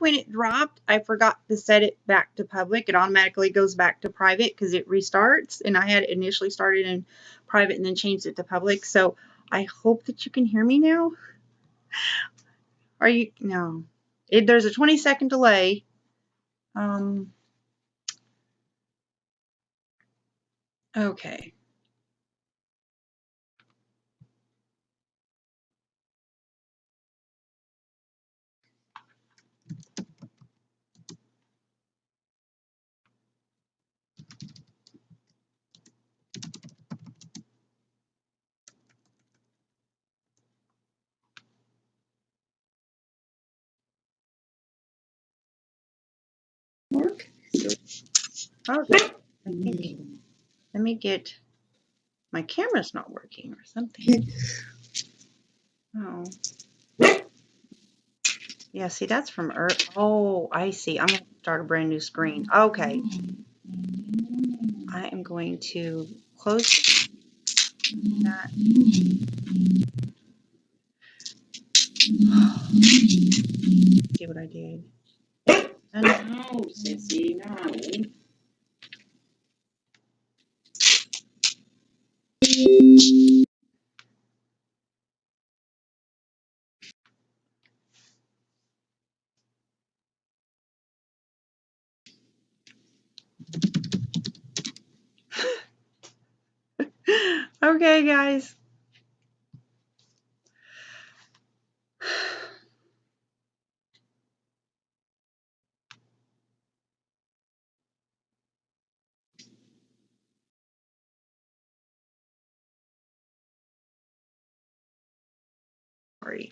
when it dropped, I forgot to set it back to public. It automatically goes back to private because it restarts. And I had initially started in private and then changed it to public. So I hope that you can hear me now. Are you? No. There's a 20-second delay. Okay. Work? Okay. I think, let me get, my camera's not working or something. Oh. Yeah, see, that's from Earth. Oh, I see. I'm going to start a brand new screen. Okay. I am going to close that. See what I did. No, Sissy, no. Okay, guys. Sorry.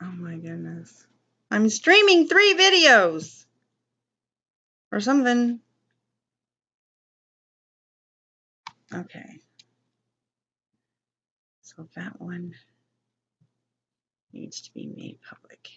Oh my goodness. I'm streaming 3 videos or something. Okay. So that one needs to be made public.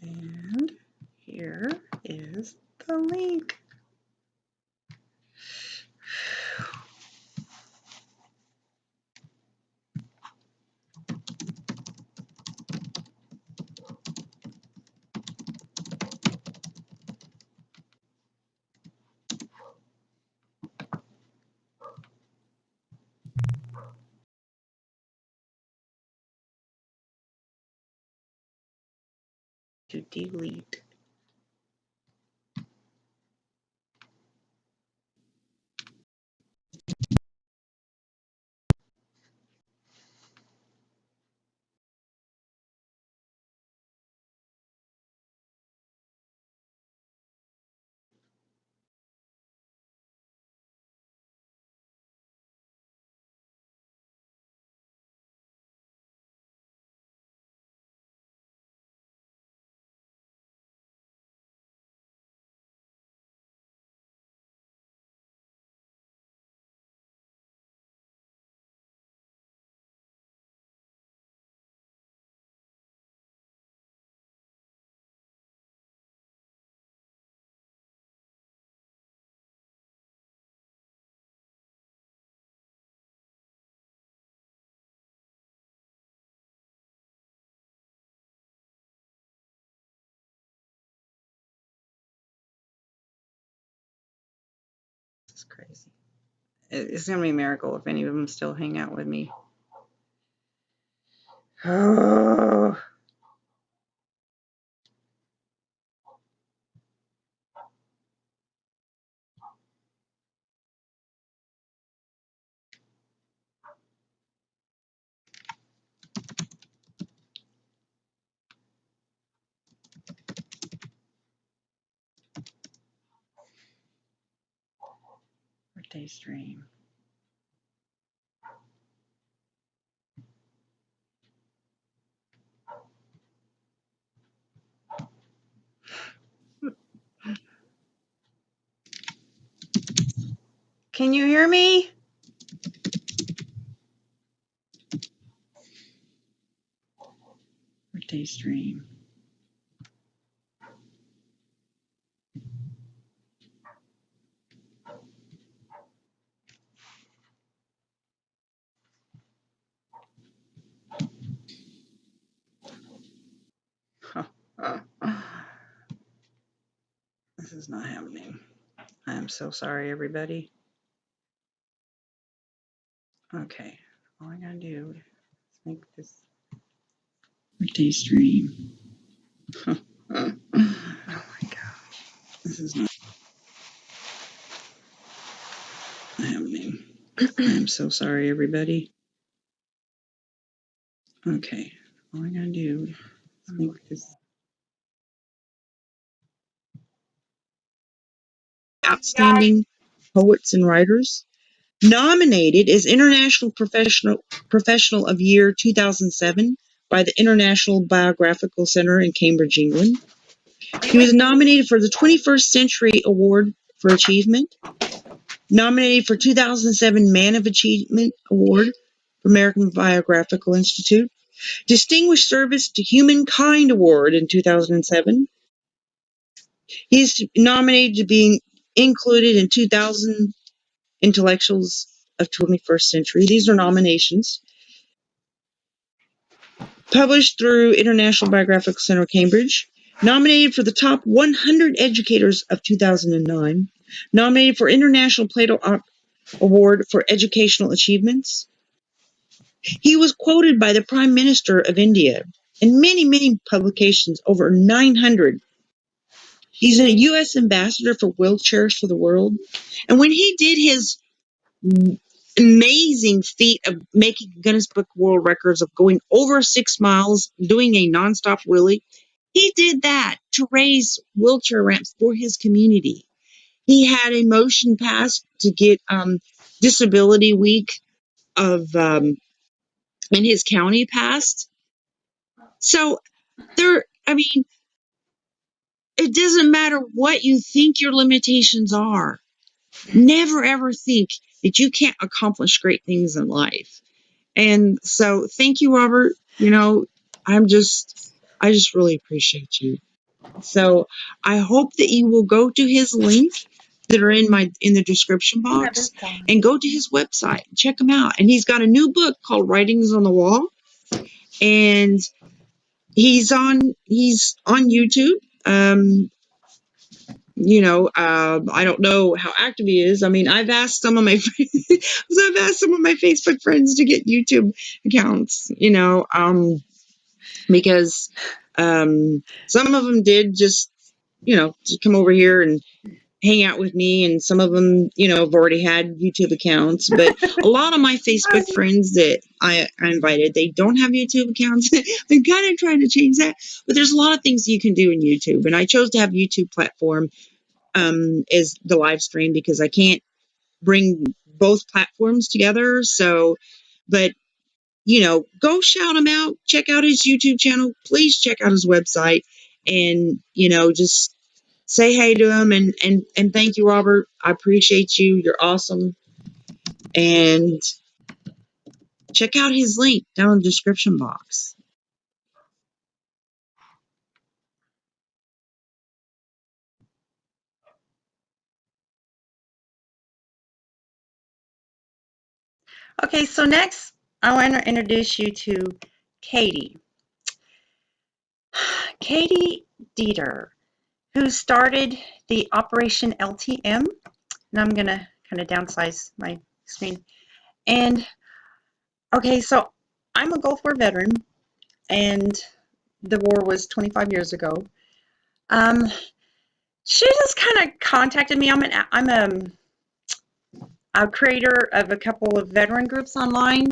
And here is the link. To delete. This is crazy. It's going to be a miracle if any of them still hang out with me. Oh. birthday stream. Can you hear me? Birthday stream. This is not happening. I am so sorry, everybody. Okay, all I gotta do is make this birthday stream. Oh my god, this is not happening. I am so sorry, everybody. Okay, all I gotta do is make this outstanding poets and writers. Nominated as International Professional of Year 2007 by the International Biographical Center in Cambridge, England. He was nominated for the 21st Century Award for Achievement. Nominated for 2007 Man of Achievement Award for American Biographical Institute. Distinguished Service to Humankind Award in 2007. He's nominated to be included in 2000 Intellectuals of 21st Century. These are nominations. Published through International Biographical Center, Cambridge. Nominated for the Top 100 Educators of 2009. Nominated for International Plato Award for Educational Achievements. He was quoted by the Prime Minister of India in many, many publications, over 900. He's a U.S. ambassador for wheelchairs for the world. And when he did his amazing feat of making Guinness Book World Records of going over 6 miles, doing a nonstop wheelie, he did that to raise wheelchair ramps for his community. He had a motion passed to get Disability Week of in his county passed. So it doesn't matter what you think your limitations are. Never ever think that you can't accomplish great things in life. And so thank you, Robert. I just really appreciate you. So I hope that you will go to his link that are in the description box and go to his website. Check him out. And he's got a new book called Writings on the Wall. And he's on YouTube. I don't know how active he is. I mean, I've asked some of my Facebook friends to get YouTube accounts, because some of them did just, to come over here and hang out with me, and some of them, have already had YouTube accounts. But a lot of my Facebook friends that I invited, they don't have YouTube accounts. I'm kind of trying to change that, but there's a lot of things you can do in YouTube, and I chose to have YouTube platform is the live stream because I can't bring both platforms together. So, but go shout him out, check out his YouTube channel, please check out his website, and just say hey to him, and thank you, Robert. I appreciate you. You're awesome. And check out his link down in the description box. Okay, so next I want to introduce you to Katie Deiter, who started the Operation LTM. And I'm going to kind of downsize my screen. And okay, so I'm a Gulf War veteran, and the war was 25 years ago. She just kind of contacted me. I'm a creator of a couple of veteran groups online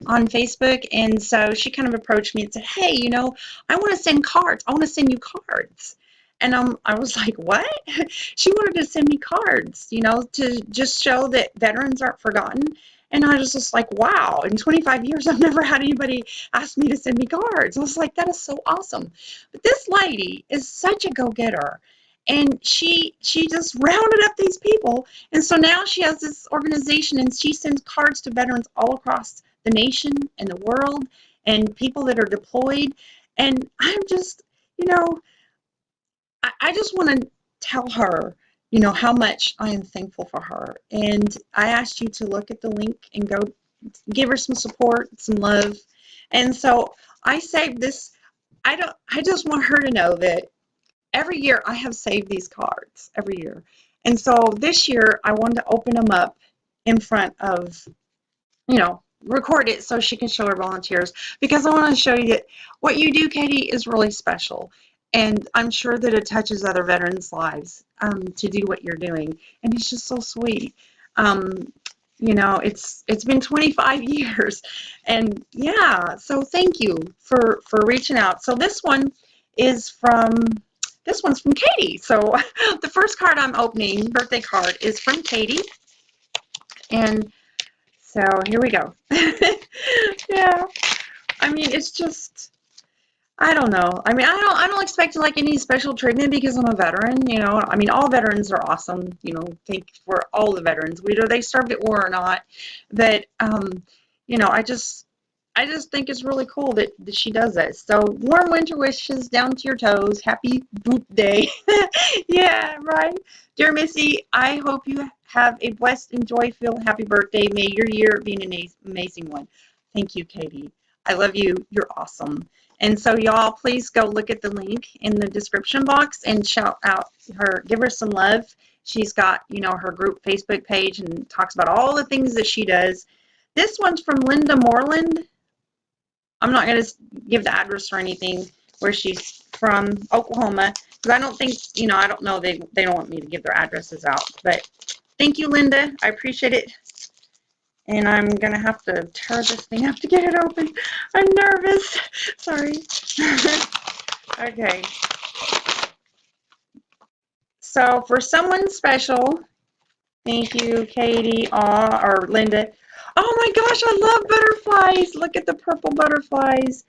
on Facebook, and so she kind of approached me and said, hey, I want to send cards. I want to send you cards. And I was like, what? She wanted to send me cards, to just show that veterans aren't forgotten. And I was just like, wow, in 25 years, I've never had anybody ask me to send me cards. I was like, that is so awesome. But this lady is such a go-getter. And she just rounded up these people. And so now she has this organization, and she sends cards to veterans all across the nation and the world and people that are deployed. And I'm just, you know, I just want to tell her, how much I am thankful for her. And I asked you to look at the link and go give her some support, some love. And so I saved this. I just want her to know that every year I have saved these cards every year. And so this year I wanted to open them up in front of, record it so she can show her volunteers, because I want to show you that what you do, Katie, is really special. And I'm sure that it touches other veterans' lives to do what you're doing. And it's just so sweet. It's been 25 years. And yeah, so thank you for reaching out. So this one's from Katie. So the first card I'm opening, birthday card, is from Katie. And so here we go. Yeah. I mean, it's just, I don't know. I mean, I don't expect like any special treatment because I'm a veteran, I mean, all veterans are awesome, thank for all the veterans, whether they served at war or not. But I just think it's really cool that she does that. So warm winter wishes down to your toes. Happy boot day. Yeah, right. Dear Missy, I hope you have a blessed and joy-filled happy birthday. May your year be an amazing one. Thank you, Katie. I love you. You're awesome. And so y'all, please go look at the link in the description box and shout out her, give her some love. She's got, her group Facebook page and talks about all the things that she does. This one's from Linda Moreland. I'm not going to give the address or anything where she's from, Oklahoma, because I don't think, I don't know, they don't want me to give their addresses out. But thank you, Linda. I appreciate it. And I'm going to have to tear this thing up to get it open. I'm nervous. Sorry. Okay. So for someone special, thank you, Katie, or Linda. Oh my gosh, I love butterflies. Look at the purple butterflies.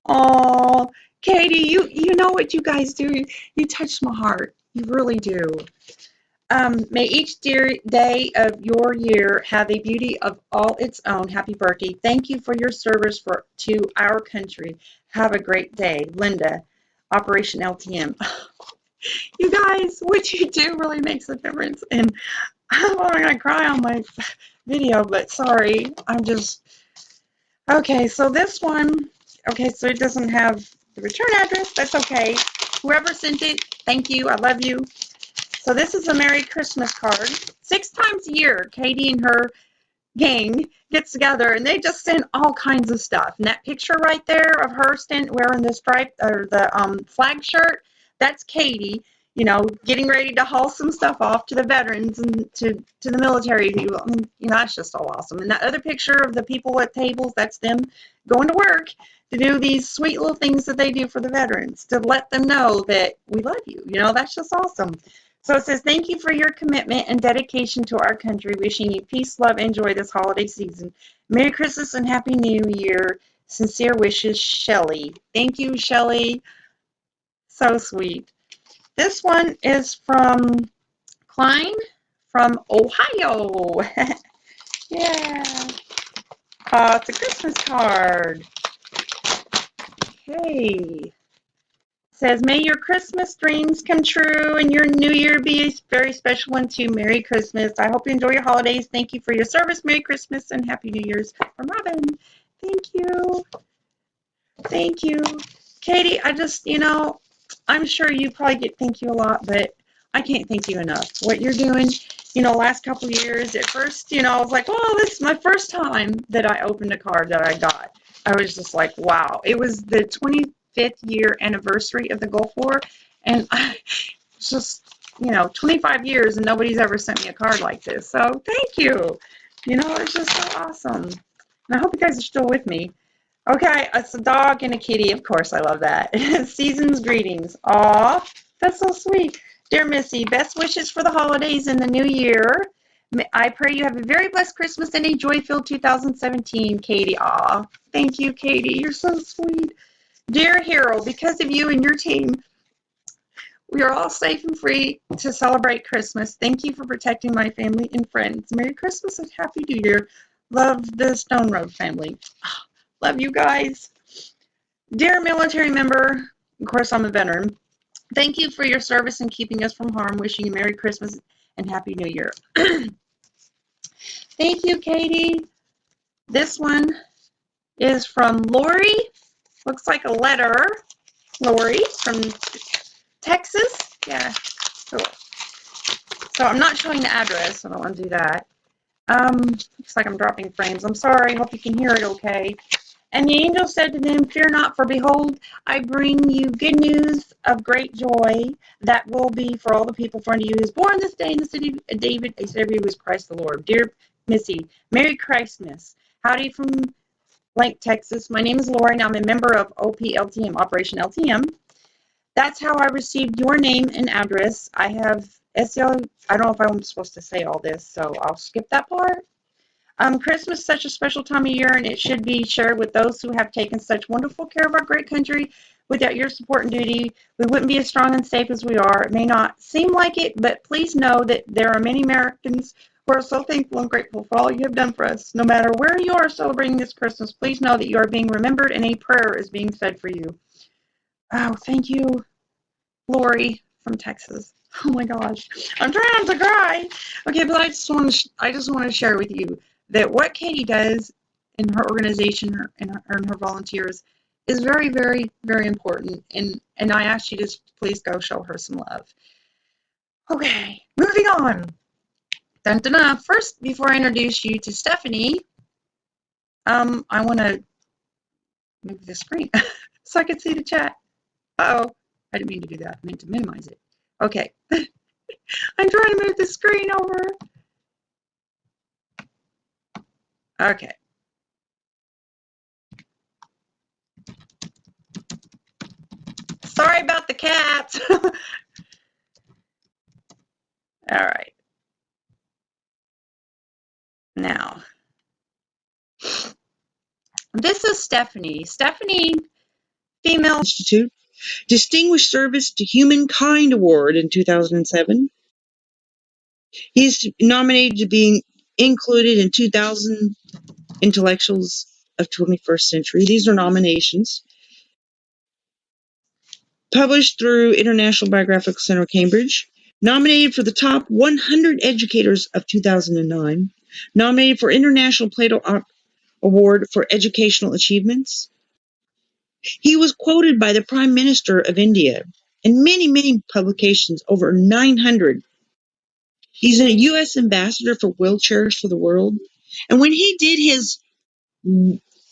Oh, Katie, you know what you guys do. You touch my heart. You really do. May each dear day of your year have a beauty of all its own. Happy birthday. Thank you for your service to our country. Have a great day. Linda, Operation LTM. You guys, what you do really makes a difference. And I'm going to cry on my video, but sorry. I'm just... Okay, so this one... Okay, so it doesn't have the return address. That's okay. Whoever sent it, thank you. I love you. So this is a Merry Christmas card. 6 times a year, Katie and her gang gets together, and they just send all kinds of stuff. And that picture right there of her wearing the stripe or the flag shirt, that's Katie, getting ready to haul some stuff off to the veterans and to the military people. I mean, that's just so awesome. And that other picture of the people at tables, that's them going to work to do these sweet little things that they do for the veterans, to let them know that we love you. That's just awesome. So it says, thank you for your commitment and dedication to our country. Wishing you peace, love, and joy this holiday season. Merry Christmas and Happy New Year. Sincere wishes, Shelly. Thank you, Shelly. So sweet. This one is from Klein from Ohio. Yeah. It's a Christmas card. Okay. Says, may your Christmas dreams come true and your new year be a very special one too. Merry Christmas. I hope you enjoy your holidays. Thank you for your service. Merry Christmas and Happy New Year's from Robin. Thank you. Thank you. Katie, I just, I'm sure you probably get thank you a lot, but I can't thank you enough. What you're doing, last couple of years, at first, I was like, oh, this is my first time that I opened a card that I got. I was just like, wow. It was the 25th year anniversary of the Gulf War, and it's just, 25 years and nobody's ever sent me a card like this. So thank you. It's just so awesome. And I hope you guys are still with me. Okay, it's a dog and a kitty. Of course, I love that. Season's greetings. Aw. That's so sweet. Dear Missy, best wishes for the holidays and the new year. I pray you have a very blessed Christmas and a joy-filled 2017, Katie. Aw, thank you, Katie. You're so sweet. Dear Hero, because of you and your team, we are all safe and free to celebrate Christmas. Thank you for protecting my family and friends. Merry Christmas and Happy New Year. Love the Stone Road family. Love you guys. Dear military member, of course I'm a veteran. Thank you for your service and keeping us from harm. Wishing you Merry Christmas and Happy New Year. Thank you, Katie. This one is from Lori. Looks like a letter. Lori from Texas. Yeah. So I'm not showing the address. I don't want to do that. Looks like I'm dropping frames. I'm sorry. Hope you can hear it okay. And the angel said to them, Fear not, for behold, I bring you good news of great joy that will be for all the people. For unto you is born this day in the city of David a Savior who is Christ the Lord. Dear Missy, Merry Christmas. Howdy from Blank, Texas. My name is Lori, and I'm a member of LTM, Operation LTM. That's how I received your name and address. I have SL. I don't know if I'm supposed to say all this, so I'll skip that part. Christmas is such a special time of year, and it should be shared with those who have taken such wonderful care of our great country. Without your support and duty, we wouldn't be as strong and safe as we are. It may not seem like it, but please know that there are many Americans who are so thankful and grateful for all you have done for us. No matter where you are celebrating this Christmas, please know that you are being remembered and a prayer is being said for you. Oh, thank you, Lori from Texas. Oh my gosh, I'm trying not to cry. Okay, but I just want to share with you that what Katie does in her organization and her volunteers is very, very, very important. And I ask you to please go show her some love. Okay, moving on. Dun, dun, dun. First, before I introduce you to Stephanie, I want to move the screen so I can see the chat. Uh-oh, I didn't mean to do that. I meant to minimize it. Okay. I'm trying to move the screen over. Okay. Sorry about the cats. All right. Now, this is Stephanie. Stephanie, female Institute Distinguished Service to Humankind Award in 2007. He's nominated to be included in 2000 Intellectuals of 21st Century. These are nominations. Published through International Biographical Center, Cambridge. Nominated for the top 100 educators of 2009. Nominated for International Plato Award for Educational Achievements. He was quoted by the Prime Minister of India in many, many publications, over 900. He's a U.S. ambassador for Wheelchairs for the World. And when he did his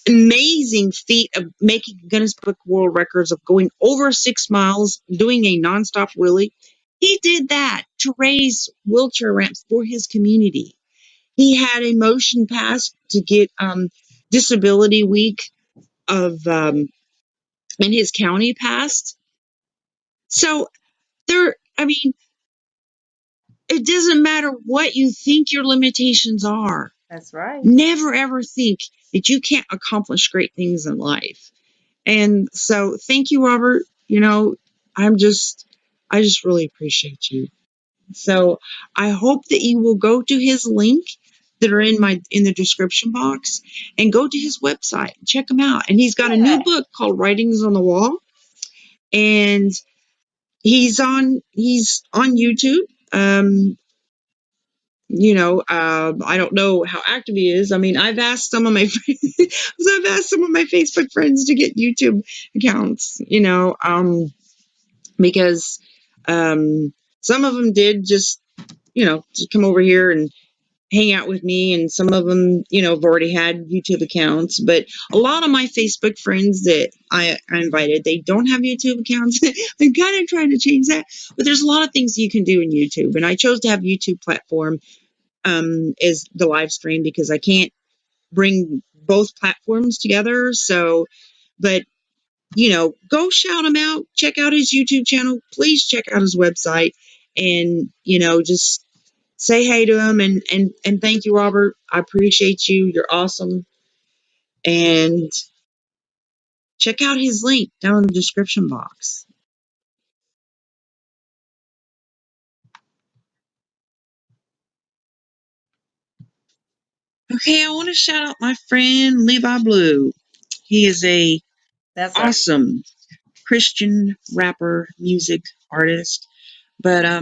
amazing feat of making Guinness Book World Records of going over 6 miles, doing a nonstop wheelie, he did that to raise wheelchair ramps for his community. He had a motion passed to get Disability Week of in his county passed. So it doesn't matter what you think your limitations are. That's right. Never ever think that you can't accomplish great things in life. And so thank you, Robert. I just really appreciate you. So I hope that you will go to his link that are in the description box and go to his website. Check him out. And he's got a new book called Writings on the Wall. And he's on YouTube. I don't know how active he is. I mean, I've asked some of my Facebook friends to get YouTube accounts, because some of them did just come over here and hang out with me, and some of them, have already had YouTube accounts. But a lot of my Facebook friends that I invited, they don't have YouTube accounts. I'm kind of trying to change that, but there's a lot of things you can do in YouTube, and I chose to have YouTube platform is the live stream because I can't bring both platforms together. So, but go shout him out. Check out his YouTube channel. Please check out his website, and just say hey to him. And thank you, Robert. I appreciate you. You're awesome. And check out his link down in the description box. Okay, I want to shout out my friend Levi Blue. He is a That's right. awesome Christian rapper, music artist. But I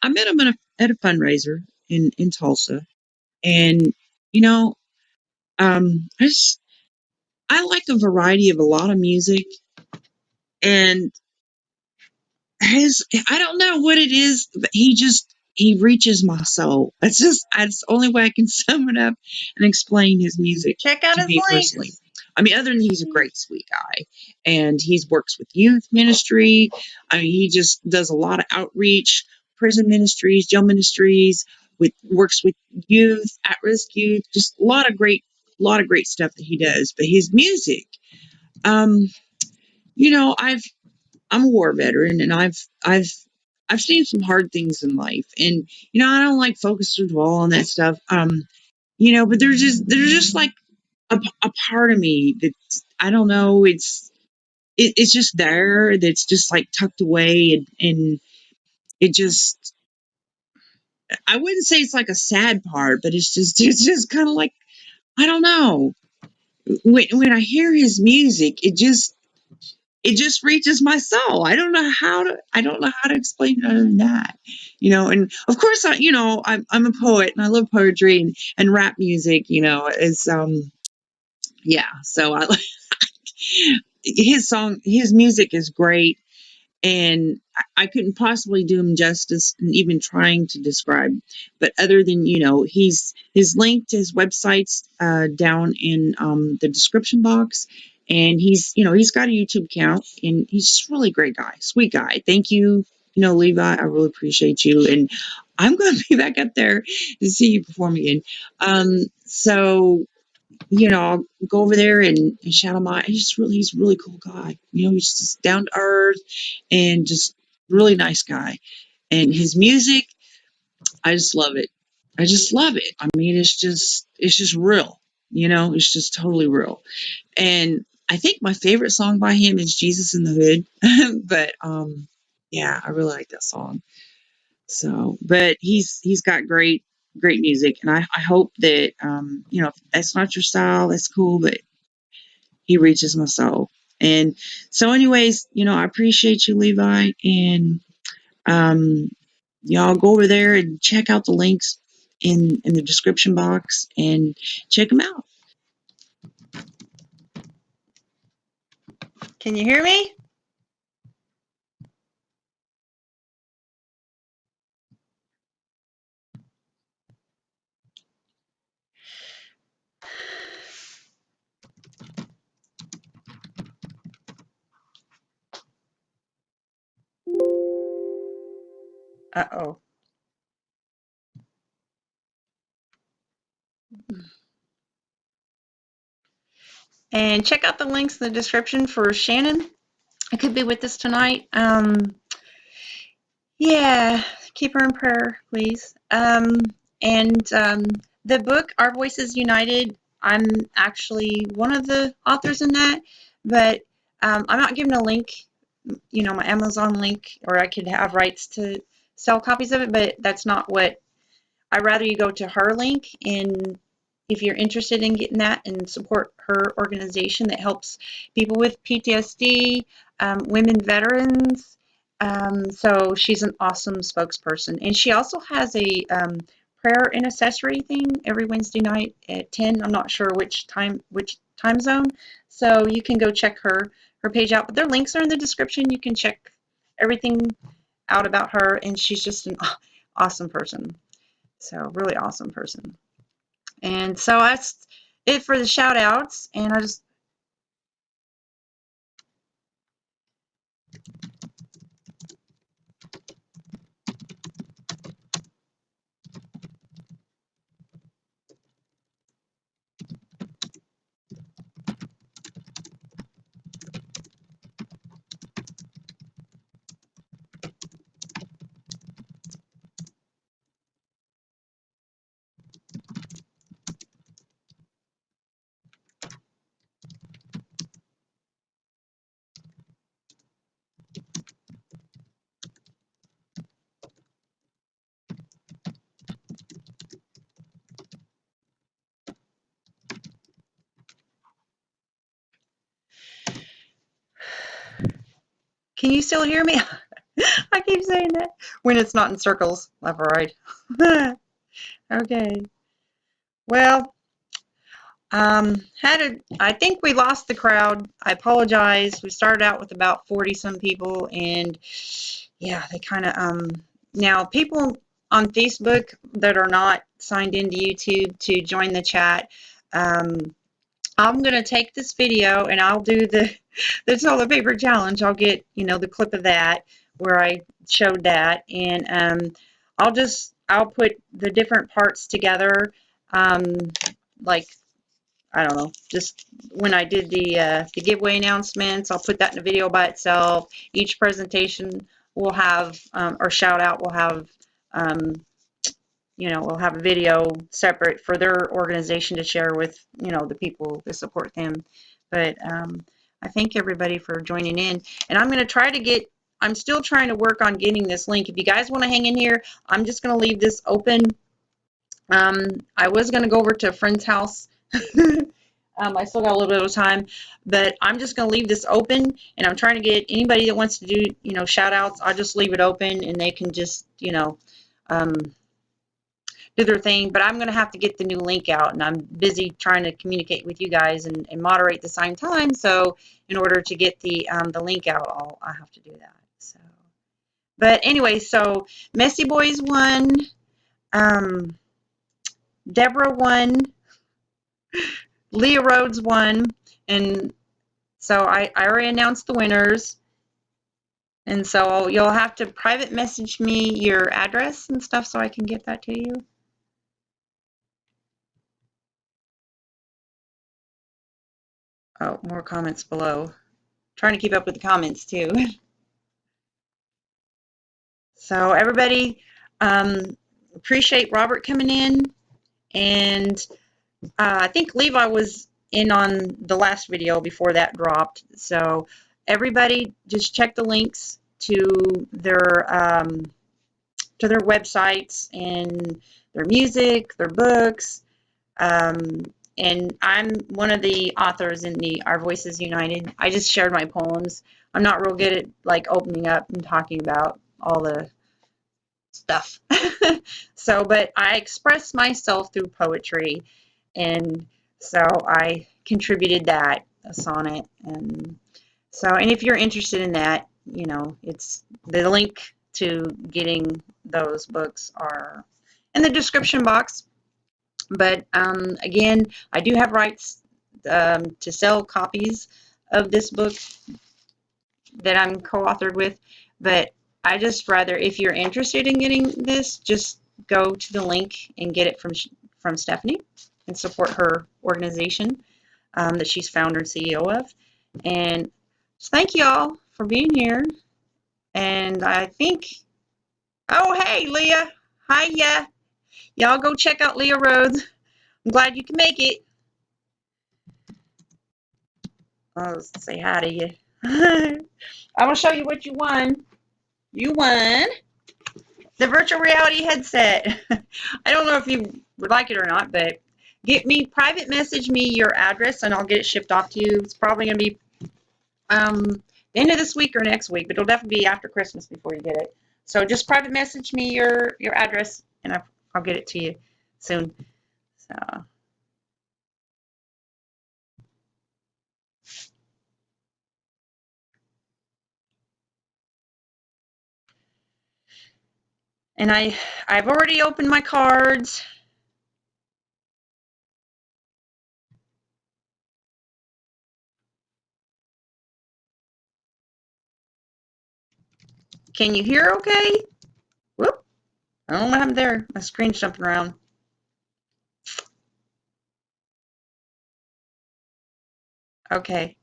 met him at a fundraiser in Tulsa, and you know, I like a variety of a lot of music, and his I don't know what it is, but he reaches my soul. That's the only way I can sum it up and explain his music Check out to his me personally. links. I mean, other than he's a great sweet guy, and he works with youth ministry. I mean, he just does a lot of outreach, prison ministries, jail ministries, works with youth, at-risk youth, just a lot of great stuff that he does. But his music, um, you know, I'm a war veteran, and I've seen some hard things in life, and I don't like focus or dwell on that stuff. But there's just like a part of me that I don't know. It's just there. That's just like tucked away, and it just I wouldn't say it's like a sad part, but it's just kind of like I don't know. When I hear his music, it just reaches my soul. I don't know how to explain it other than that. And of course I'm a poet, and I love poetry and rap music, is yeah. So his music is great, and I couldn't possibly do him justice in even trying to describe. But other than he's his link to his websites down in the description box, and he's got a YouTube account, and he's just a really great guy, sweet guy. Thank you, Levi. I really appreciate you, and I'm going to be back up there to see you perform again. So I'll go over there and shout him out. He's a really cool guy. He's just down to earth and just really nice guy. And his music, I just love it. I just love it. I mean, it's just real. It's just totally real. And I think my favorite song by him is Jesus in the Hood. But yeah, I really like that song. So, but he's got great music, and I hope that if that's not your style, that's cool, but he reaches my soul. And so, anyways, I appreciate you, Levi, and um, y'all go over there and check out the links in the description box and check them out. Can you hear me? Uh-oh. And check out the links in the description for Shannon. I could be with us tonight. Yeah, keep her in prayer, please. And the book, Our Voices United, I'm actually one of the authors in that, but I'm not giving a link, my Amazon link, or I could have rights to sell copies of it, but that's not what I'd rather you go to her link, and if you're interested in getting that and support her organization that helps people with PTSD, women veterans. So she's an awesome spokesperson. And she also has a prayer and accessory thing every Wednesday night at 10. I'm not sure which time zone. So you can go check her page out. But their links are in the description. You can check everything out about her, and she's just an awesome person. So really awesome person. And so that's it for the shout outs. And I just Can you still hear me? I keep saying that when it's not in circles, left or right. Okay. Well, I think we lost the crowd. I apologize. We started out with about 40 some people, and yeah, they kind of now people on Facebook that are not signed into YouTube to join the chat. I'm gonna take this video and I'll do the toilet paper challenge. I'll get the clip of that where I showed that, and I'll put the different parts together, like I don't know, just when I did the giveaway announcements. I'll put that in a video by itself. Each presentation will have or shout out will have we'll have a video separate for their organization to share with, the people that support them. But I thank everybody for joining in. And I'm going to try to I'm still trying to work on getting this link. If you guys want to hang in here, I'm just going to leave this open. I was going to go over to a friend's house. I still got a little bit of time, but I'm just going to leave this open, and I'm trying to get anybody that wants to do, shout outs. I'll just leave it open and they can just, do their thing. But I'm going to have to get the new link out, and I'm busy trying to communicate with you guys and moderate at the same time. So in order to get the link out, I have to do that. So, but anyway, so Messy Boys won, Deborah won, Leah Rhodes won, and so I already announced the winners. And so you'll have to private message me your address and stuff so I can get that to you. Oh, more comments below. Trying to keep up with the comments too. So everybody, appreciate Robert coming in, and I think Levi was in on the last video before that dropped. So everybody, just check the links to their websites and their music, their books. And I'm one of the authors in the Our Voices United. I just shared my poems. I'm not real good at like opening up and talking about all the stuff. So, but I express myself through poetry, and so I contributed that, a sonnet. And so, and if you're interested in that, it's the link to getting those books are in the description box. But again, I do have rights to sell copies of this book that I'm co-authored with, but I just rather, if you're interested in getting this, just go to the link and get it from Stephanie and support her organization that she's founder and CEO of. And thank you all for being here. And I think, oh, hey, Leah. Hiya. Y'all go check out Leah Rhodes. I'm glad you can make it. I'll say hi to you. I'm going to show you what you won. You won the virtual reality headset. I don't know if you would like it or not, but private message me your address and I'll get it shipped off to you. It's probably going to be the end of this week or next week, but it'll definitely be after Christmas before you get it. So just private message me your address and I'll get it to you soon. So. And I've already opened my cards. Can you hear okay? Whoop. I don't know what happened there. My screen's jumping around. Okay.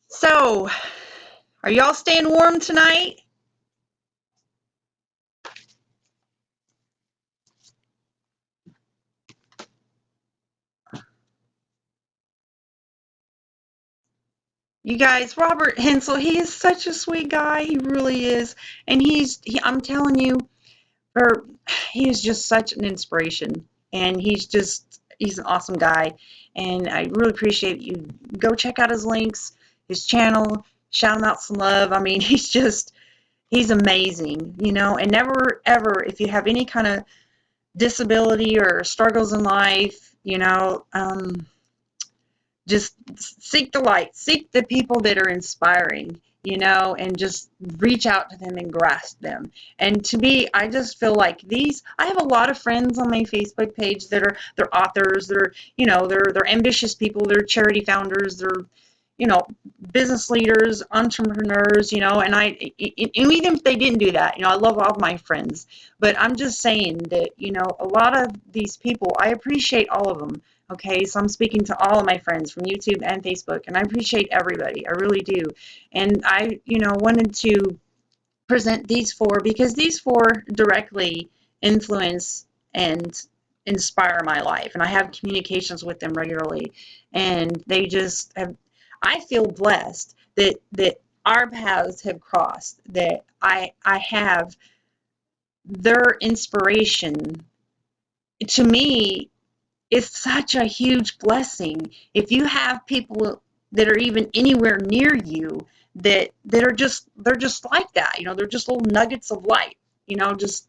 So, are y'all staying warm tonight? You guys, Robert Hensel, he is such a sweet guy. He really is. And I'm telling you, he is just such an inspiration. And he's an awesome guy. And I really appreciate you. Go check out his links. his channel, shout him out some love. I mean, he's amazing, you know, and never ever, if you have any kind of disability or struggles in life, you know, just seek the light, seek the people that are inspiring, you know, and just reach out to them and grasp them. And to me, I just feel like I have a lot of friends on my Facebook page that they're authors, they're, you know, they're ambitious people, they're charity founders, they're, you know, business leaders, entrepreneurs, you know, and even if they didn't do that, you know, I love all of my friends, but I'm just saying that, you know, a lot of these people, I appreciate all of them. Okay, so I'm speaking to all of my friends from YouTube and Facebook, and I appreciate everybody. I really do. And I, you know, wanted to present these four because these four directly influence and inspire my life. And I have communications with them regularly. And they just have, I feel blessed that our paths have crossed, that I have their inspiration. To me, is such a huge blessing. If you have people that are even anywhere near you that are they're just like that, you know, they're just little nuggets of light, you know, just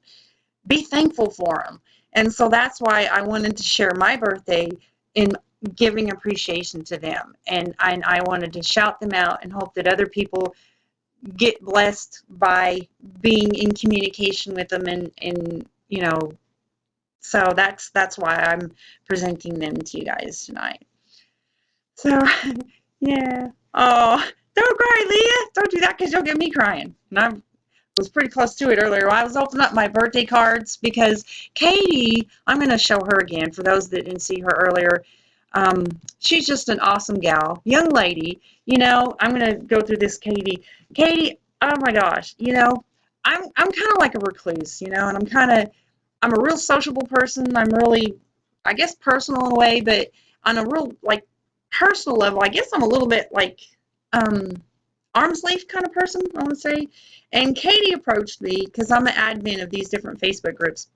be thankful for them. And so that's why I wanted to share my birthday in giving appreciation to them. And I wanted to shout them out and hope that other people get blessed by being in communication with them and you know, so that's why I'm presenting them to you guys tonight. So, yeah. Oh, don't cry, Leah. Don't do that because you'll get me crying. And I was pretty close to it earlier. I was opening up my birthday cards because Katie, I'm going to show her again for those that didn't see her earlier. She's just an awesome gal, young lady. You know, I'm going to go through this Katie. Katie, oh my gosh, you know, I'm kind of like a recluse, you know, and I'm a real sociable person. I'm really, I guess, personal in a way, but on a real, like, personal level, I guess I'm a little bit like arm's length kind of person, I want to say. And Katie approached me because I'm an admin of these different Facebook groups.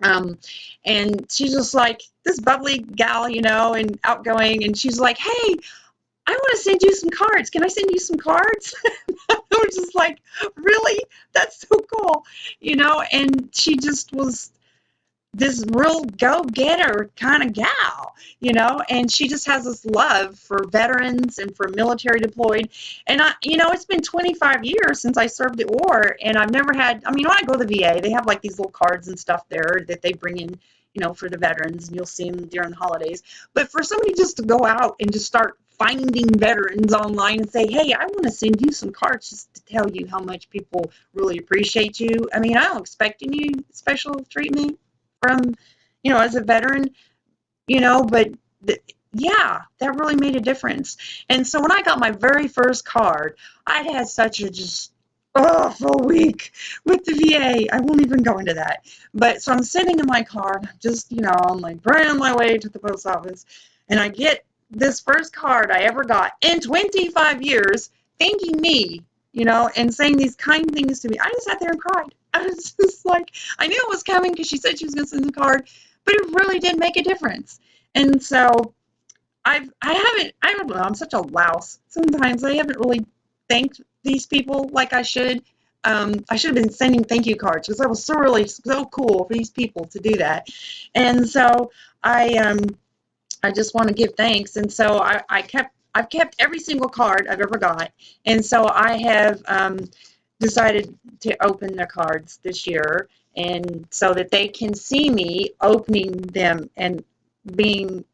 And she's just like this bubbly gal, you know, and outgoing. And she's like, hey, I want to send you some cards. Can I send you some cards? I was just like, really? That's so cool, you know? And she just was this real go-getter kind of gal, you know, and she just has this love for veterans and for military deployed. And you know, it's been 25 years since I served at war, and I've never had, I mean, when I go to the VA, they have like these little cards and stuff there that they bring in, you know, for the veterans, and you'll see them during the holidays. But for somebody just to go out and just start finding veterans online and say, hey, I want to send you some cards just to tell you how much people really appreciate you. I mean, I don't expect any special treatment from, you know, as a veteran, you know, but yeah, that really made a difference. And so when I got my very first card, I'd had such a just awful week with the VA. I won't even go into that. But so I'm sitting in my car, just, you know, I'm like right on my way to the post office, and I get this first card I ever got in 25 years thanking me, you know, and saying these kind things to me. I just sat there and cried. I was just like, I knew it was coming because she said she was going to send the card, but it really did make a difference. And so I don't know, I'm such a louse. Sometimes I haven't really thanked these people like I should. I should have been sending thank you cards because that was so cool for these people to do that. And so I just want to give thanks. And so I've kept every single card I've ever got. And so I have decided to open their cards this year, and so that they can see me opening them and being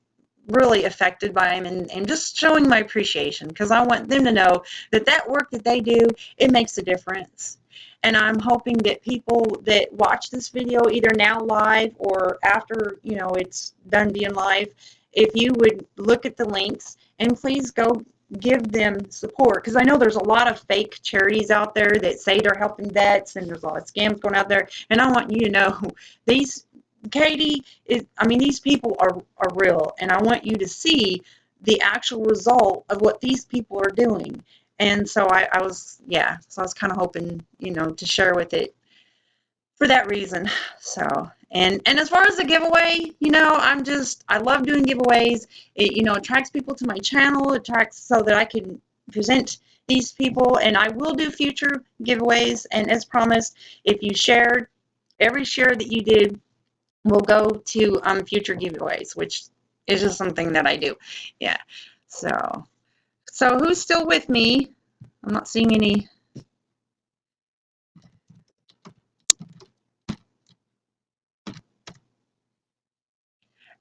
really affected by them, and just showing my appreciation, because I want them to know that work that they do, it makes a difference. And I'm hoping that people that watch this video, either now live or after, you know, it's done being live, if you would look at the links and please go give them support, because I know there's a lot of fake charities out there that say they're helping vets, and there's a lot of scams going out there. And I want you to know these these people are real, and I want you to see the actual result of what these people are doing. And so I was kind of hoping, you know, to share with it for that reason. So, and as far as the giveaway, you know, I love doing giveaways. It, you know, attracts people to my channel. It attracts so that I can present these people, and I will do future giveaways. And as promised, if you shared, every share that you did will go to future giveaways, which is just something that I do. Yeah. So who's still with me? I'm not seeing any.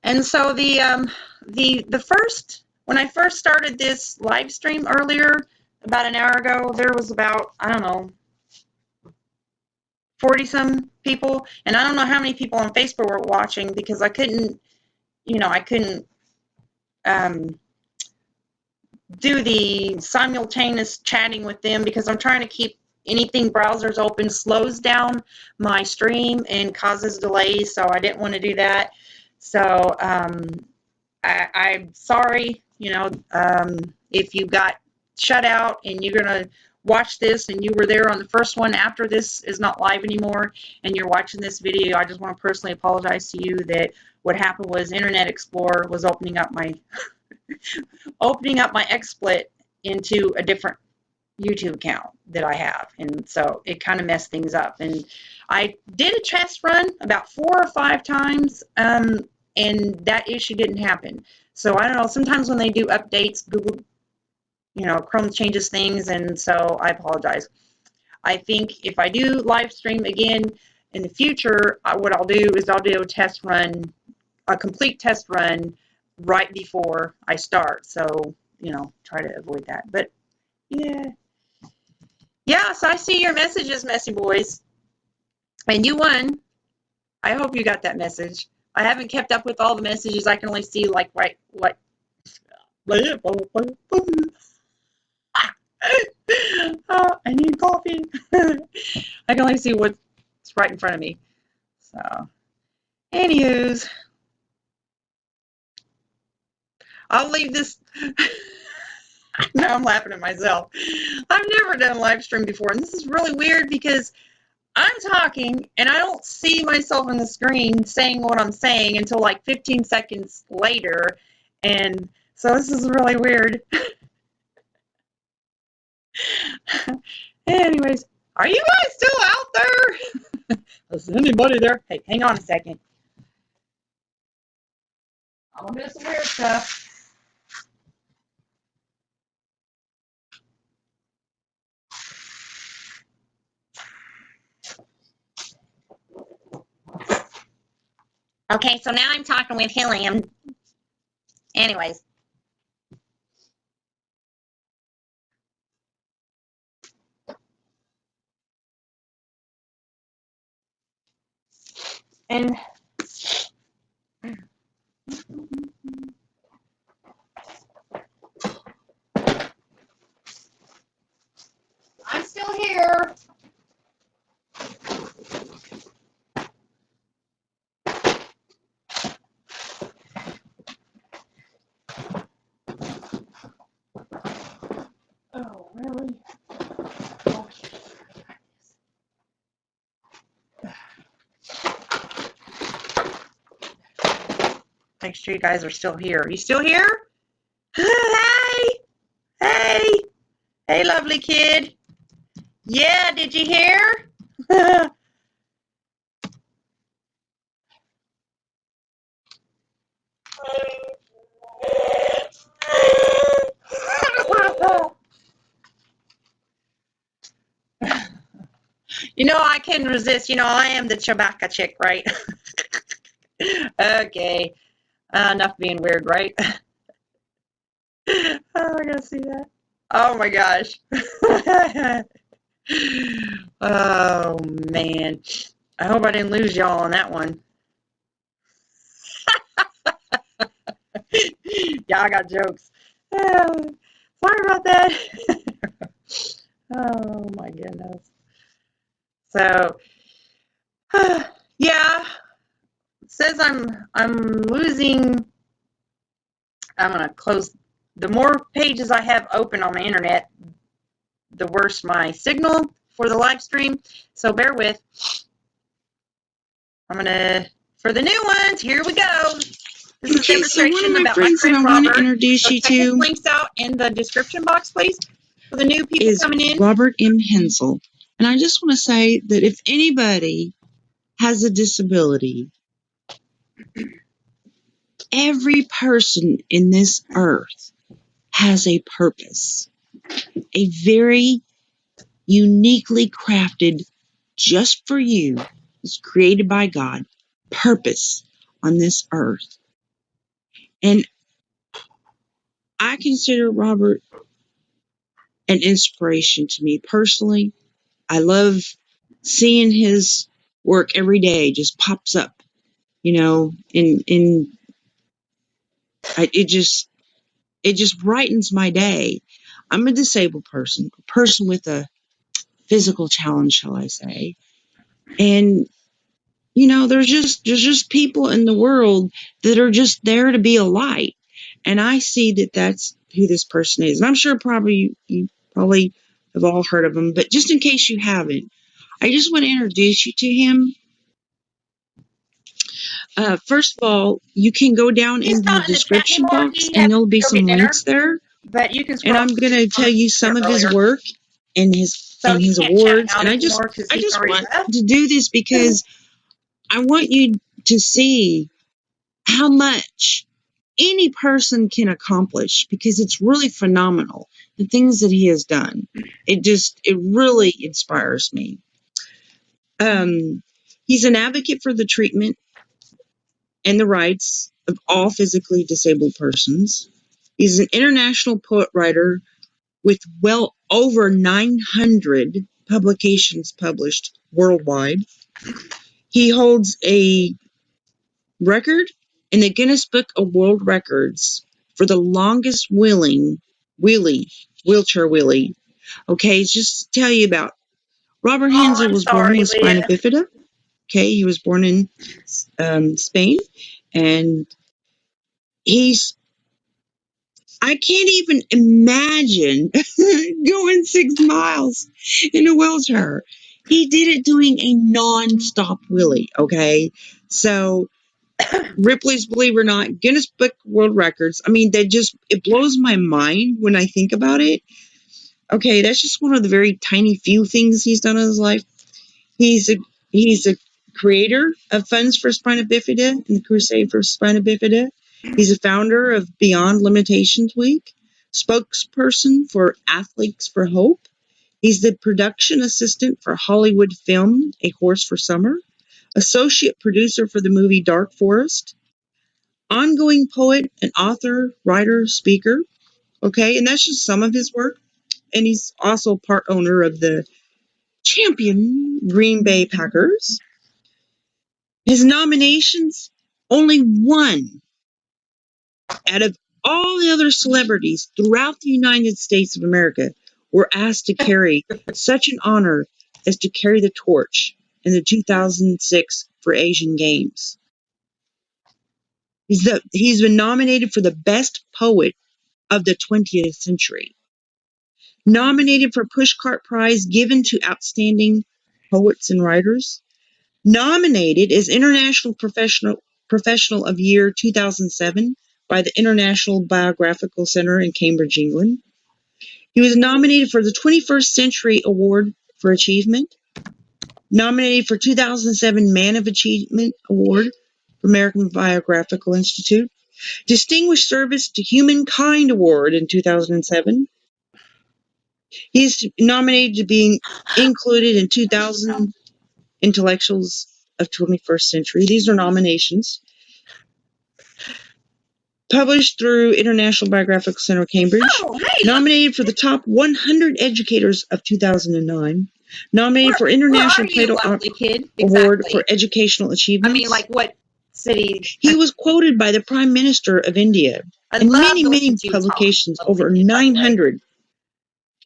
And so the first, when I first started this live stream earlier, about an hour ago, there was about, I don't know, 40 some people, and I don't know how many people on Facebook were watching, because I couldn't, I couldn't do the simultaneous chatting with them, because I'm trying to keep anything browsers open slows down my stream and causes delays, so I didn't want to do that. So I'm sorry, if you got shut out and you're going to watch this and you were there on the first one after this is not live anymore and you're watching this video. I just want to personally apologize to you that what happened was Internet Explorer was opening up my XSplit into a different YouTube account that I have, and so it kind of messed things up. And I did a test run about 4 or 5 times, and that issue didn't happen. So I don't know, sometimes when they do updates, Google, Chrome changes things, and so I apologize. I think if I do live stream again in the future, what I'll do is I'll do a test run, a complete test run right before I start. So, try to avoid that. But yeah. Yeah, so I see your messages, Messy Boys. And you won. I hope you got that message. I haven't kept up with all the messages. I can only see like what oh, I need coffee. I can only see what's right in front of me. So, anywho's, I'll leave this. Now I'm laughing at myself. I've never done a live stream before, and this is really weird because I'm talking and I don't see myself on the screen saying what I'm saying until like 15 seconds later, and so this is really weird. Anyways, are you guys still out there? Is anybody there? Hey, hang on a second. I'm gonna do some weird stuff. Okay, so now I'm talking with helium. Anyways. And I'm still here. Oh, really? Oh, make sure you guys are still here. Are you still here? Hey! Hey! Hey, lovely kid. Yeah, did you hear? I can resist. I am the Chewbacca chick, right? Okay. Enough being weird, right? Oh, I gotta see that. Oh my gosh. Oh man. I hope I didn't lose y'all on that one. Yeah, I got jokes. Sorry about that. Oh my goodness. So, yeah, it says I'm losing. I'm gonna close. The more pages I have open on my internet, the worse my signal for the live stream. So bear with. I'm gonna, for the new ones, here we go. This is a Okay, so one of demonstration my about my friends that friend I want to Robert. introduce So you check his to links out in the description box, please, for the new people is coming in. Robert M. Hensel. And I just want to say that if anybody has a disability, every person in this earth has a purpose, a very uniquely crafted just for you, was created by God, purpose on this earth. And I consider Robert an inspiration to me personally. I love seeing his work every day just pops up, and it just brightens my day. I'm a disabled person, a person with a physical challenge, shall I say. And there's just people in the world that are just there to be a light. And I see that that's who this person is. And I'm sure probably you probably have all heard of him, but just in case you haven't, I just want to introduce you to him. First of all, you can go down He's in the not in the chat description anymore. box He and had there'll to be go some get dinner, links there. but you can And scroll I'm going to tell you some of his earlier. work and his So he can't chat awards. out And I anymore because he's just already want left. to do this because I want you to see how much any person can accomplish, because it's really phenomenal, the things that he has done. It really inspires me. He's an advocate for the treatment and the rights of all physically disabled persons. He's an international poet writer with well over 900 publications published worldwide. He holds a record in the Guinness Book of World Records for the longest wheelchair wheelie. Okay, just to tell you about Robert Oh, Hensel I'm was born sorry, with spina Leah. bifida. Okay, he was born in Spain, and he's I can't even imagine going 6 miles in a wheelchair. He did it doing a non-stop wheelie, okay? So Ripley's, believe it or not, Guinness Book World Records. I mean, it blows my mind when I think about it. Okay, that's just one of the very tiny few things he's done in his life. He's a creator of Funds for Spina Bifida and the Crusade for Spina Bifida. He's a founder of Beyond Limitations Week, spokesperson for Athletes for Hope. He's the production assistant for Hollywood film A Horse for Summer, associate producer for the movie Dark Forest, ongoing poet and author, writer, speaker. Okay, and that's just some of his work. And he's also part owner of the champion Green Bay Packers. His nominations, only one out of all the other celebrities throughout the United States of America were asked to carry such an honor as to carry the torch in the 2006 for Asian Games. He's been nominated for the best poet of the 20th century. Nominated for Pushcart Prize given to outstanding poets and writers. Nominated as International Professional of Year 2007 by the International Biographical Center in Cambridge, England. He was nominated for the 21st Century Award for Achievement. Nominated for 2007 Man of Achievement Award for American Biographical Institute. Distinguished Service to Humankind Award in 2007. He's nominated to be included in 2000 Intellectuals of 21st Century. These are nominations. Published through International Biographical Center, Cambridge. Oh, hey, Nominated for the Top 100 Educators of 2009. Nominated for where International are you, Plato lovely kid? Award Exactly. for Educational I Achievements. mean, like what city? He was quoted by the Prime Minister of India I in love many, to listen many to you talk, publications, lovely over kid, by the way. 900.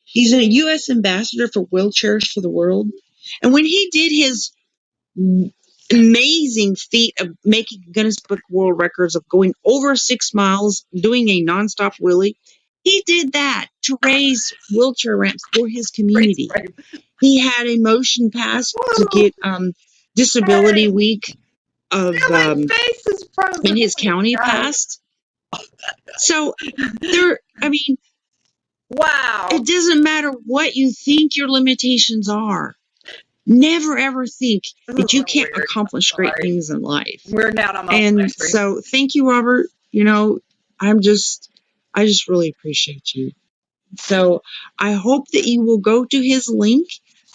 He's a U.S. ambassador for wheelchairs for the world. And when he did his amazing feat of making Guinness Book World Records of going over 6 miles, doing a nonstop wheelie, he did that to raise wheelchair ramps for his community. He had a motion passed to Woo! get Disability Week of My face is frozen. in his Oh my county God. passed. So there, I mean, Wow. it doesn't matter what you think your limitations are. Never ever think that you can't Weird. accomplish great Sorry. things in life. We're now on And live stream. so thank you, Robert. You know, I just really appreciate you. So I hope that you will go to his link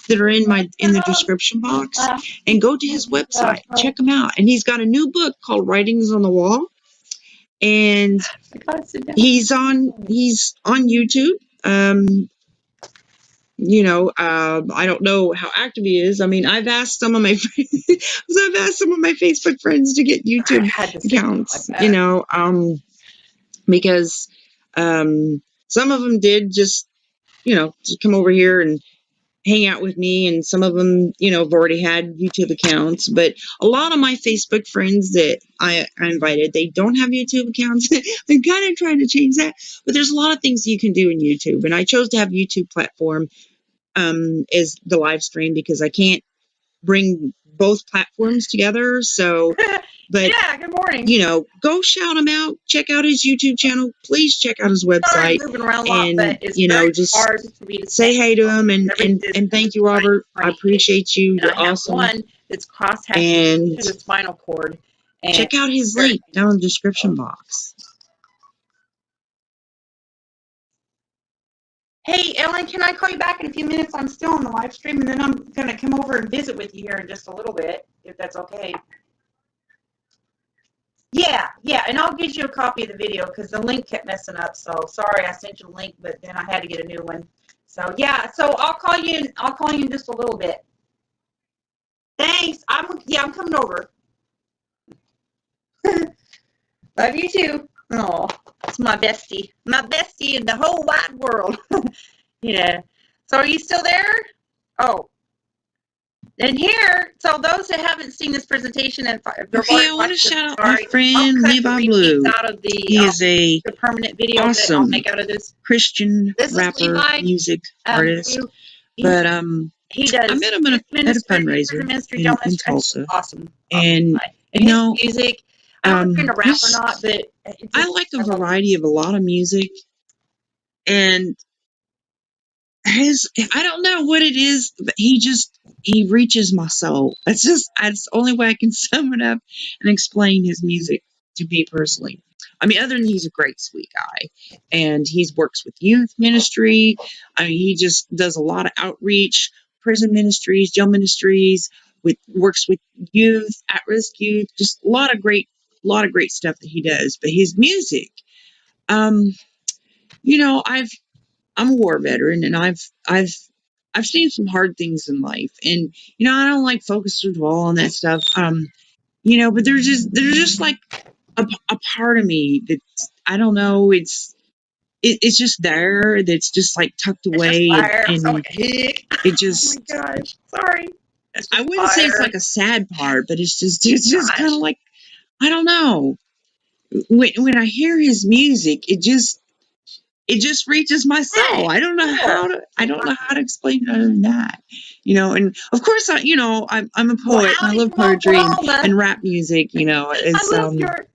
that are in the description box and go to his website. Check him out. And he's got a new book called Writings on the Wall. And I gotta sit down. he's on YouTube. I don't know how active he is. I mean, I've asked some of my Facebook friends to get YouTube accounts, because some of them did just, to come over here and hang out with me, and some of them, have already had YouTube accounts. But a lot of my Facebook friends that I invited, they don't have YouTube accounts. I'm kind of trying to change that, but there's a lot of things you can do in YouTube, and I chose to have YouTube platform is the live stream because I can't bring both platforms together. So, but yeah, good morning. Go shout him out. Check out his YouTube channel. Please check out his website. Sorry, I'm moving around a lot, and but it's very just hard for me to say hey to him and thank you, Robert. I appreciate you. You're awesome. One that's cross-hatched And to the spinal cord. And check out his link down in the description box. Hey, Ellen, can I call you back in a few minutes? I'm still on the live stream, and then I'm going to come over and visit with you here in just a little bit, if that's okay. Yeah, and I'll get you a copy of the video because the link kept messing up. So sorry, I sent you the link, but then I had to get a new one. So yeah, so I'll call you in just a little bit. Thanks. I'm coming over. Love you too. Oh, it's my bestie in the whole wide world. Yeah. So are you still there? Oh. And here, so those that haven't seen this presentation, and okay, I want to shout out my friend Levi Blue. He is a the permanent video awesome that I'll make out of this Christian rapper, music artist. But he does. I met him at a fundraiser in Tulsa. Awesome. And his music. I don't know if you're a rapper or not, but I like a variety of a lot of music. And I don't know what it is, but he reaches my soul. That's the only way I can sum it up and explain his music to me personally. I mean, other than he's a great, sweet guy, and he works with youth ministry. I mean, he just does a lot of outreach, prison ministries, jail ministries, works with youth, at-risk youth, just a lot of great stuff that he does. But his music, I'm a war veteran, and I've seen some hard things in life, and I don't like focus or dwell on that stuff. But there's just like a part of me that I don't know. It's just there. That's just like tucked away, and it just. Oh my gosh! Sorry. I wouldn't say it's like a sad part, but it's just kind of like, I don't know. When I hear his music, it just reaches my soul. I don't know how to explain it other than that, and of course I'm a poet, and I love poetry and rap music, it's, I love your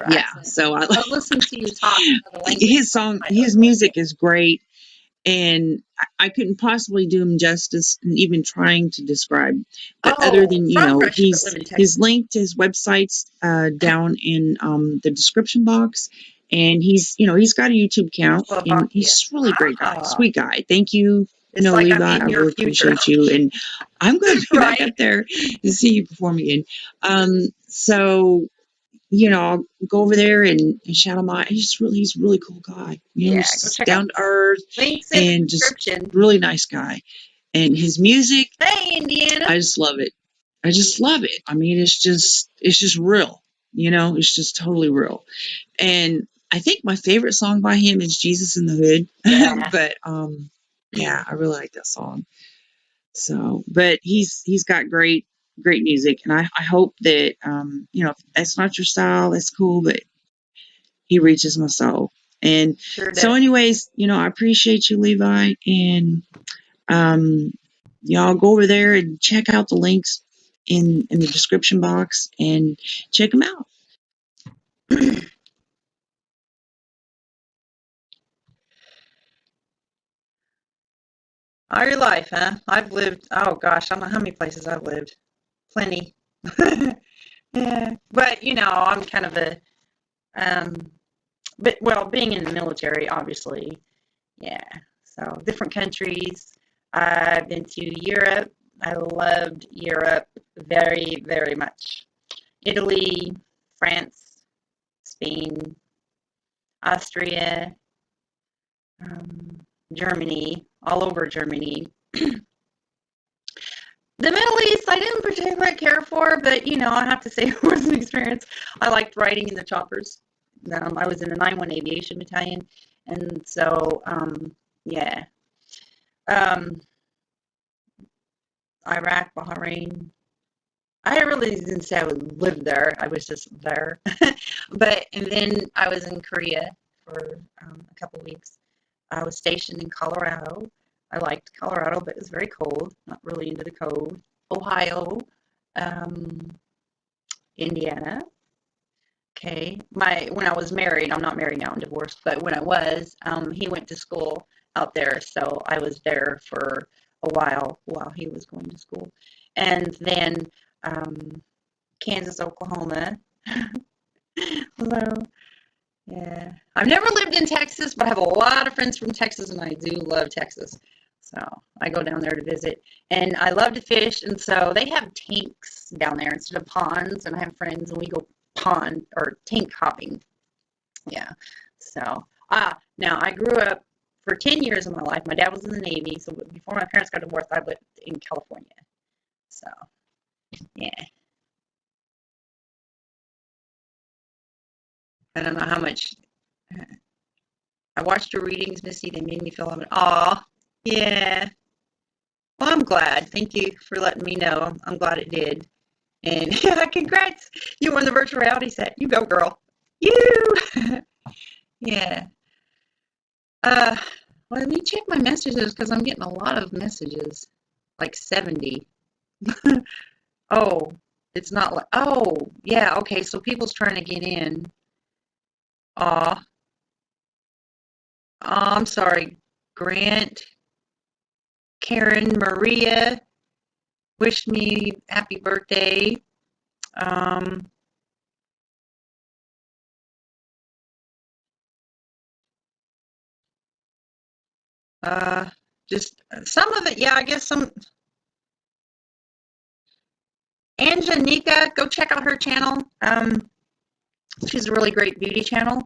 yeah, accent. so I love listening to you talk. His music is great, and I couldn't possibly do him justice in even trying to describe. But other than he's linked to his websites down in the description box, and he's got a YouTube account, and he's a really great guy, sweet guy. Thank you, Levi. I really appreciate you, and I'm going to be back up there to see you perform again. So. I'll go over there and shout him out. He's a really cool guy. He's down to earth and just really nice guy. And his music, hey Indiana, I just love it. I mean, it's just real. It's just totally real. And I think my favorite song by him is "Jesus in the Hood." Yeah. But yeah, I really like that song. So, but he's got great music, and I hope that if that's not your style, that's cool, but he reaches my soul. And so anyways, I appreciate you, Levi, and y'all go over there and check out the links in the description box and check them out. All your life, huh? I've lived, oh gosh, I don't know how many places I've lived. Plenty. Yeah. But, I'm kind of being in the military, obviously, yeah. So, different countries. I've been to Europe. I loved Europe very, very much. Italy, France, Spain, Austria, um, Germany, all over Germany. The Middle East, I didn't particularly care for, but I have to say it was an experience. I liked riding in the choppers. I was in the 9-1 Aviation Battalion, and so yeah, um, Iraq, Bahrain. I really didn't say I would live there. I was just there. And then I was in Korea for a couple weeks. I was stationed in Colorado. I liked Colorado, but it was very cold. Not really into the cold. Ohio, um, Indiana. Okay. When I was married, I'm not married now, I'm divorced, but when I was, he went to school out there, so I was there for a while he was going to school. And then um, Kansas, Oklahoma. Hello. Yeah. I've never lived in Texas, but I have a lot of friends from Texas, and I do love Texas. So I go down there to visit, and I love to fish, and so they have tanks down there instead of ponds, and I have friends, and we go pond or tank hopping. Yeah. So, now I grew up for 10 years of my life. My dad was in the Navy, so before my parents got divorced, I lived in California. So, yeah. I don't know how much. I watched your readings, Missy. They made me feel like, aw, yeah. Well, I'm glad. Thank you for letting me know. I'm glad it did. And congrats. You won the virtual reality set. You go, girl. You. Yeah. Uh, well, let me check my messages because I'm getting a lot of messages. Like 70. Oh, it's not like, oh, yeah, okay. So people's trying to get in. Aw. I'm sorry. Grant, Karen, Maria wished me happy birthday. Um, uh, just some of it, yeah, I guess some. Anjanika, go check out her channel. She's a really great beauty channel.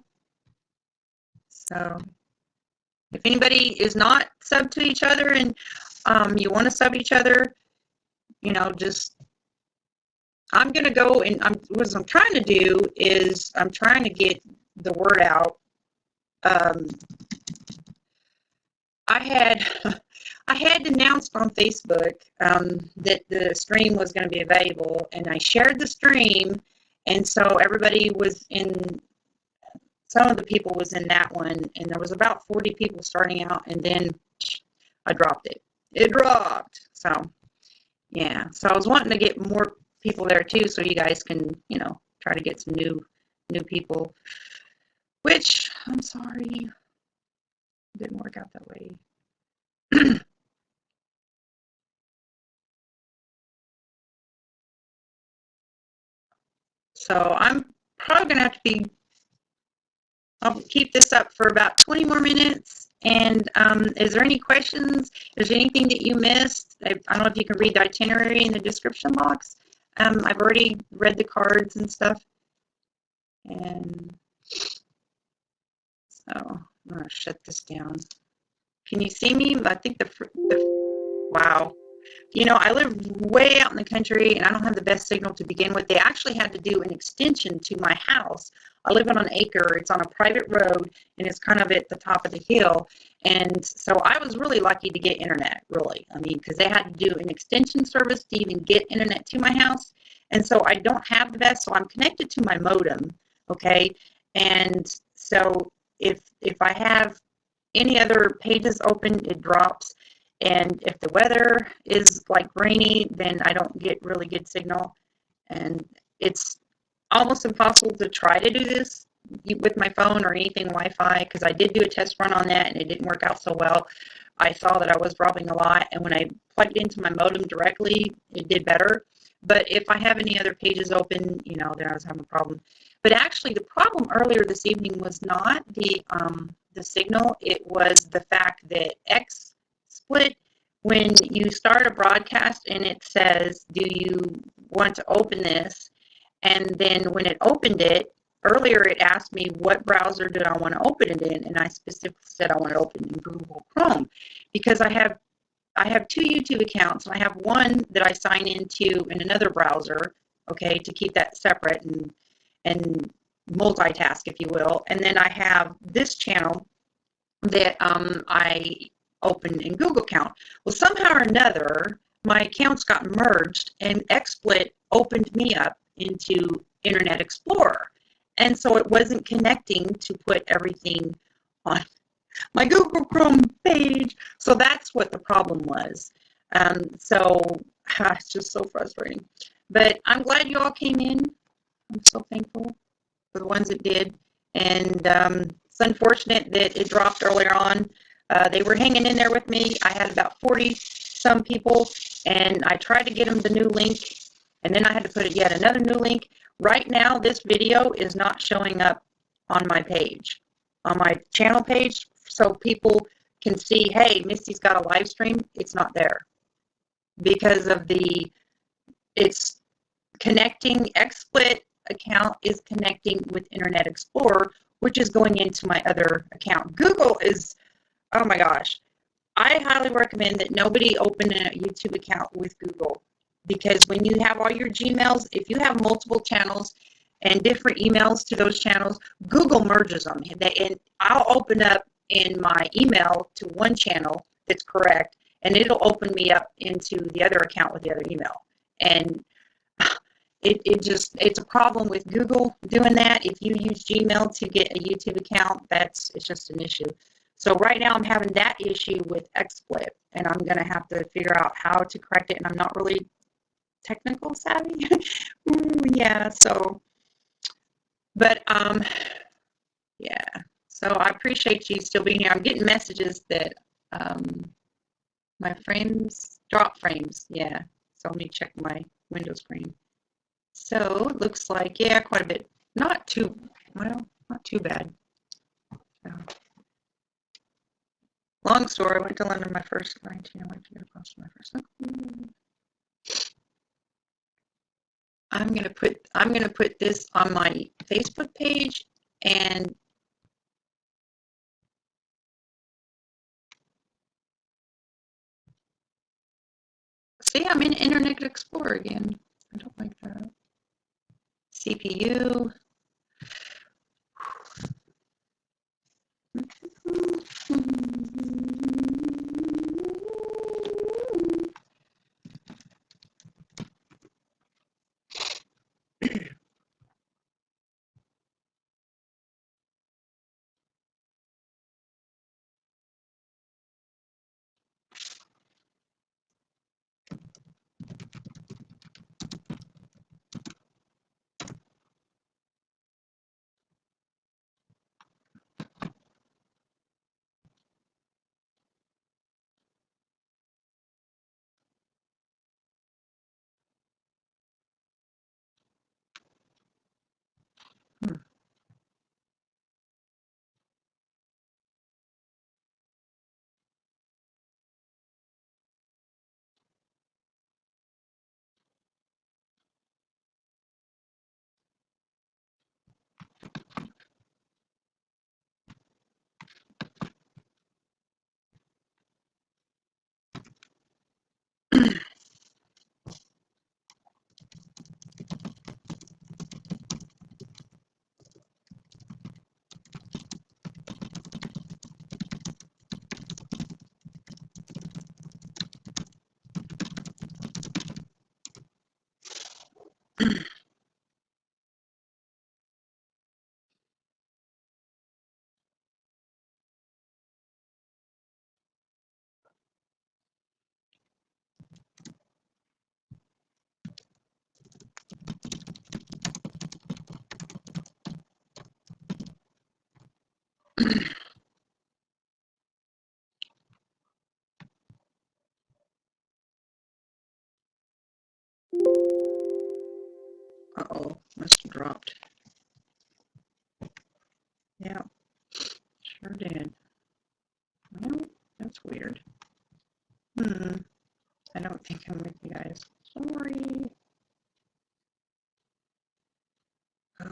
So if anybody is not sub to each other and you want to sub each other, just I'm gonna go and what I'm trying to do is I'm trying to get the word out. Um, I had I had announced on Facebook that the stream was going to be available, and I shared the stream, and so everybody was in. Some of the people was in that one, and there was about 40 people starting out, and then I dropped it. It dropped. So yeah. So I was wanting to get more people there too, so you guys can try to get some new people. Which I'm sorry, didn't work out that way. So I'm probably gonna have to be. I'll keep this up for about 20 more minutes. And is there any questions? Is there anything that you missed? I don't know if you can read the itinerary in the description box. I've already read the cards and stuff. And so I'm gonna shut this down. Can you see me? I think wow. I live way out in the country and I don't have the best signal to begin with. They actually had to do an extension to my house. I live on an acre. It's on a private road and it's kind of at the top of the hill. And so I was really lucky to get internet, really. I mean, because they had to do an extension service to even get internet to my house. And so I don't have the best, so I'm connected to my modem, okay? And so if I have any other pages open, it drops. And if the weather is like rainy, then I don't get really good signal. And it's almost impossible to try to do this with my phone or anything Wi-Fi, because I did do a test run on that and it didn't work out so well. I saw that I was robbing a lot, and when I plugged into my modem directly, it did better. But if I have any other pages open, then I was having a problem. But actually, the problem earlier this evening was not the signal. It was the fact that X split, when you start a broadcast and it says, "Do you want to open this?" And then when it opened it, earlier it asked me what browser did I want to open it in, and I specifically said I want to open in Google Chrome, because I have two YouTube accounts, and I have one that I sign into in another browser, okay, to keep that separate and multitask, if you will. And then I have this channel that I opened in Google account. Well, somehow or another, my accounts got merged, and XSplit opened me up into Internet Explorer. And so it wasn't connecting to put everything on my Google Chrome page. So that's what the problem was. It's just so frustrating. But I'm glad you all came in. I'm so thankful for the ones that did. And it's unfortunate that it dropped earlier on. They were hanging in there with me. I had about 40 some people, and I tried to get them the new link, and then I had to put yet another new link. Right now, this video is not showing up on my page, on my channel page, so people can see, hey, Misty's got a live stream. It's not there because of it's connecting. XSplit account is connecting with Internet Explorer, which is going into my other account. Google is, oh my gosh, I highly recommend that nobody open a YouTube account with Google, because when you have all your Gmails, if you have multiple channels and different emails to those channels, Google merges them. And I'll open up in my email to one channel that's correct, and it'll open me up into the other account with the other email. And it's a problem with Google doing that. If you use Gmail to get a YouTube account, it's just an issue. So right now I'm having that issue with XSplit, and I'm going to have to figure out how to correct it, and I'm not really technical savvy. Yeah, but yeah. So I appreciate you still being here. I'm getting messages that my frames drop frames. Yeah. So let me check my window screen. So it looks like, yeah, quite a bit. Not too bad. So, long story. I went to London my first 19. I went to across my first. I'm gonna put this on my Facebook page, and see, I'm in Internet Explorer again. I don't like that. CPU. Uh-oh, must have dropped. Yeah, sure did. Well, that's weird. I don't think I'm with you guys. Sorry. Oh.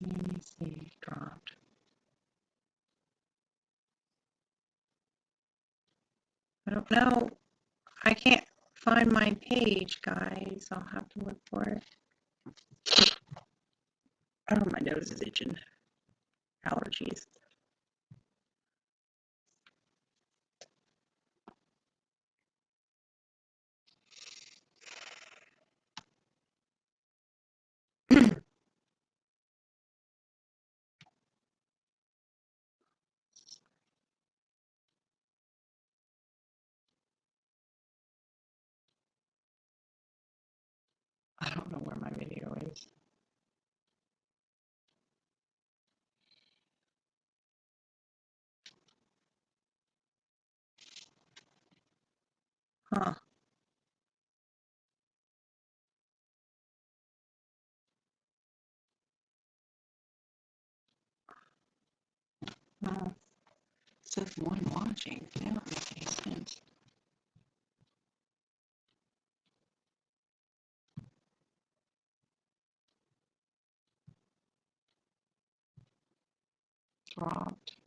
Let me see. Dropped. I don't know. I can't find my page, guys. I'll have to look for it. Oh, my nose is itching. Allergies. I don't know where my video is. Huh. Oh, it says one watching. That don't make any sense. Dropped.